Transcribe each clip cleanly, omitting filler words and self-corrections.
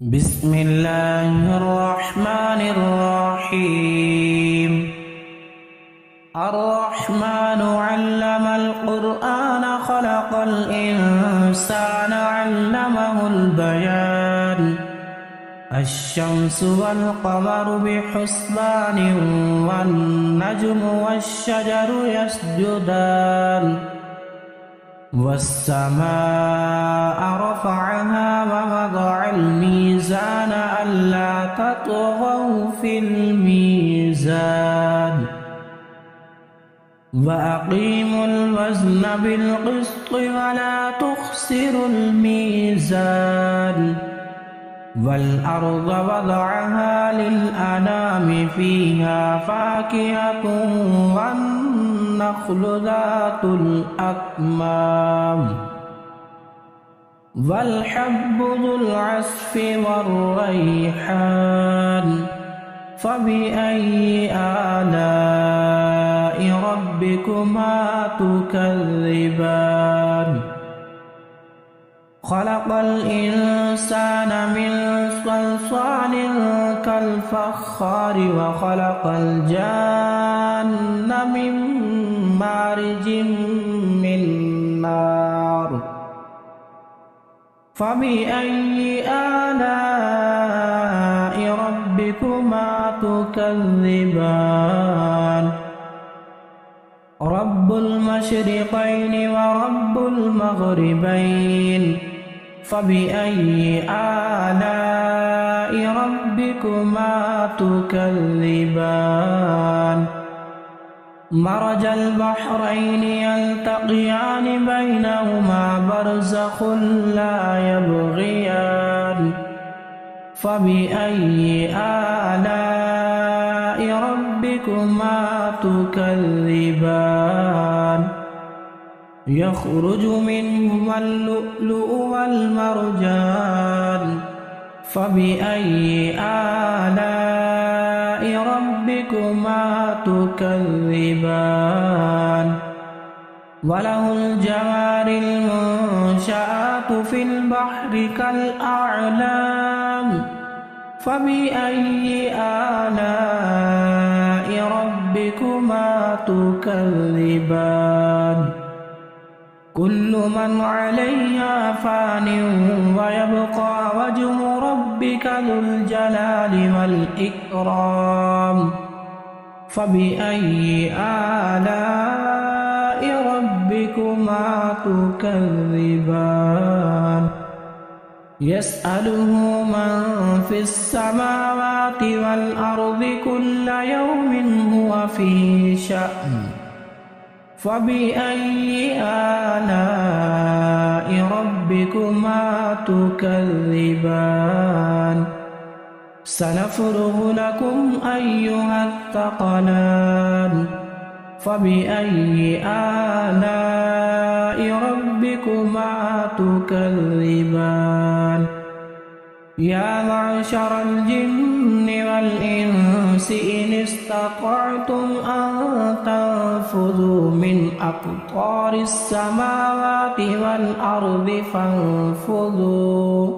بسم الله الرحمن الرحيم الرحمن علم القرآن خلق الإنسان علمه البيان الشمس والقمر بحسبان والنجم والشجر يسجدان والسماء رفعها ووضع الميزان ألا تطغوا في الميزان وأقيموا الوزن بالقسط ولا تخسروا الميزان والأرض وضعها للأنام فيها فاكهة والنخل ذات الأكمام والحب ذو العصف والريحان فبأي آلاء ربكما تكذبان خلق الإنسان من صلصال كالفخار وخلق الجان من مارج من نار فبأي آلاء ربكما تكذبان رب المشرقين ورب المغربين فبأي آلاء ربكما تكذبان مرج البحرين يلتقيان بينهما برزخ لا يبغيان فبأي آلاء ربكما تكذبان يخرج منهما اللؤلؤ والمرجان فبأي آلاء ربكما تكذبان وله الجوار المنشآت في البحر كالأعلام فبأي آلاء ربكما تكذبان كل من عليها فان ويبقى وجه ربك ذو الجلال والإكرام فبأي آلاء ربكما تكذبان يسأله من في السماوات والأرض كل يوم هو في شأن فبأي آلاء ربكما تكذبان سنفرغ لكم أيها الثقلان فبأي آلاء ربكما تكذبان يا معشر الجن والإنس إن استطعتم أن تنفذوا من أقطار السماوات والأرض فانفذوا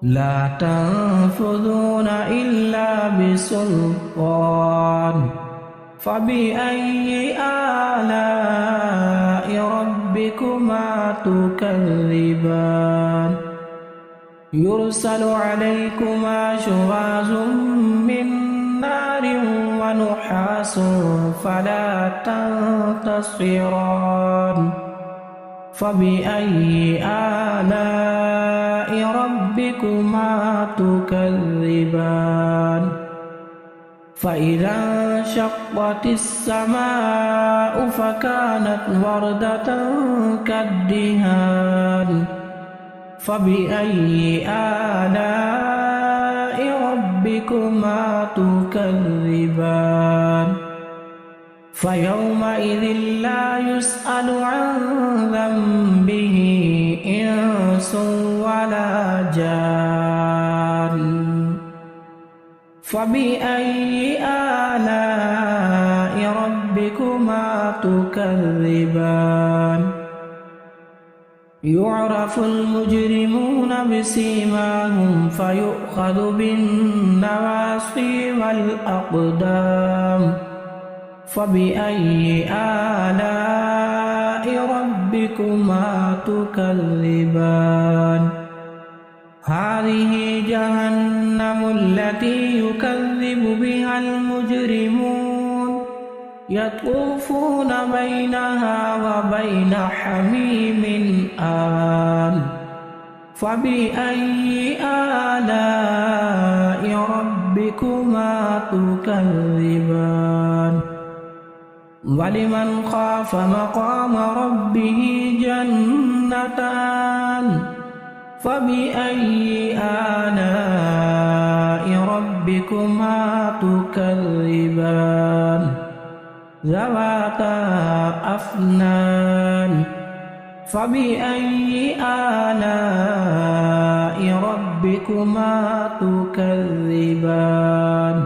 لا تنفذون إلا بسلطان فبأي آلاء ربكما تكذبان يرسل عليكما شواظ من نار ونحاس فلا تنتصران فبأي آلاء ربكما تكذبان فإذا انشقت السماء فكانت وردة كالدهان فبأي آلاء ربكما تكذبان فيومئذ لا يسأل عن ذنبه إنس ولا جان فبأي آلاء ربكما تكذبان يعرف المجرمون بسيماهم فيؤخذ بالنواصي والأقدام فبأي آلاء ربكما تكذبان هذه جهنم التي يكذب بها المجرمون يطوفون بينها وبين حميم آن فبأي آلاء ربكما تكذبان ولمن خاف مقام ربه جنتان فبأي آلاء ربكما تكذبان ذواتا أفنان فبأي آلاء ربكما تكذبان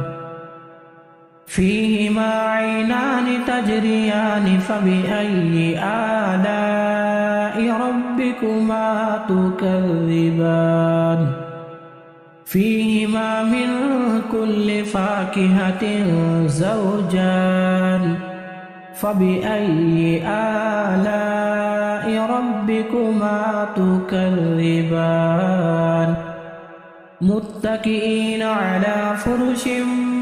فيهما عينان تجريان فبأي آلاء ربكما تكذبان فيهما من كل فاكهة زوجان فبأي آلاء ربكما تكذبان متكئين على فرش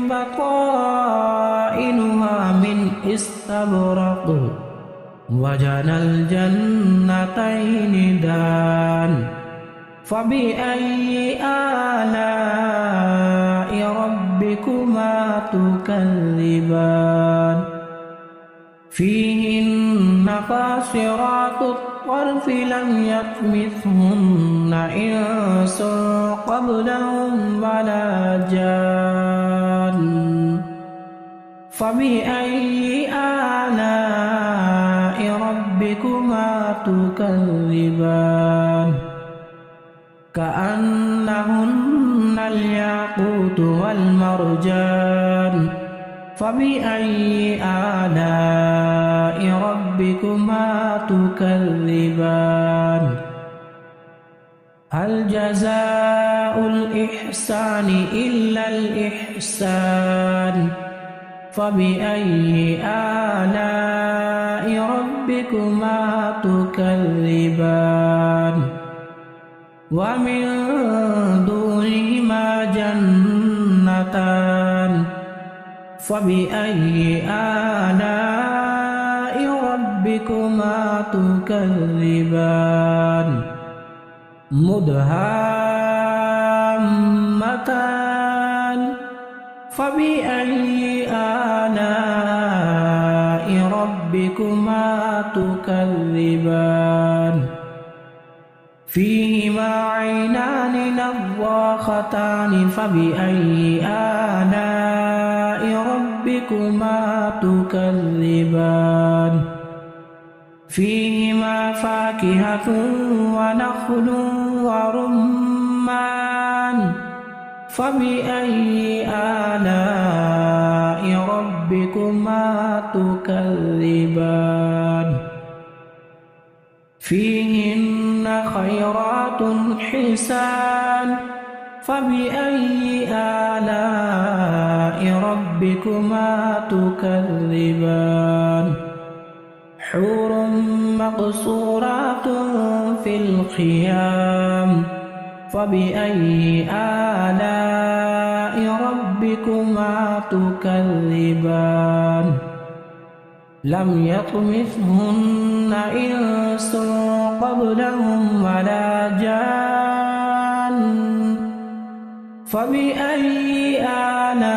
بطائنها من استبرق وجنى الجنتين دان فبأي آلاء ربكما تكذبان فيهن قاصرات الطرف لم يطمثهن إنس قبلهم ولا جان فبأي آلاء ربكما تكذبان كأنهن الياقوت والمرجان فبأي آلاء ربكما تكذبان هل جزاء الإحسان إلا الإحسان فبأي آلاء ربكما تكذبان ومن دونهما جنتان فبأي آلاء ربكما تكذبان مدهامتان فبأي آلاء ربكما تكذبان فيهما عينان نضاختان فبأي آلاء ربكما تكذبان فيهما فاكهة ونخل ورمان فبأي آلاء ربكما تكذبان فيهن خيرات حسان فبأي آلاء ربكما تكذبان حور مقصورات في الخيام فبأي آلاء ربكما تكذبان لم يطمثهن إنس قبلهم ولا جان فبأي آلاء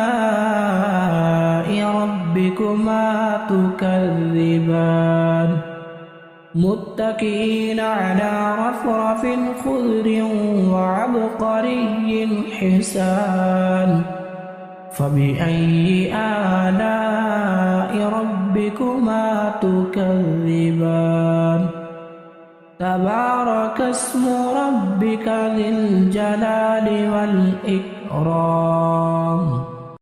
ربكما تكذبان متكئين على رفرف خضر وعبقري حسان فبأي آلاء ربكما تكذبان تبارك اسم ربك ذي الجلال والإكرام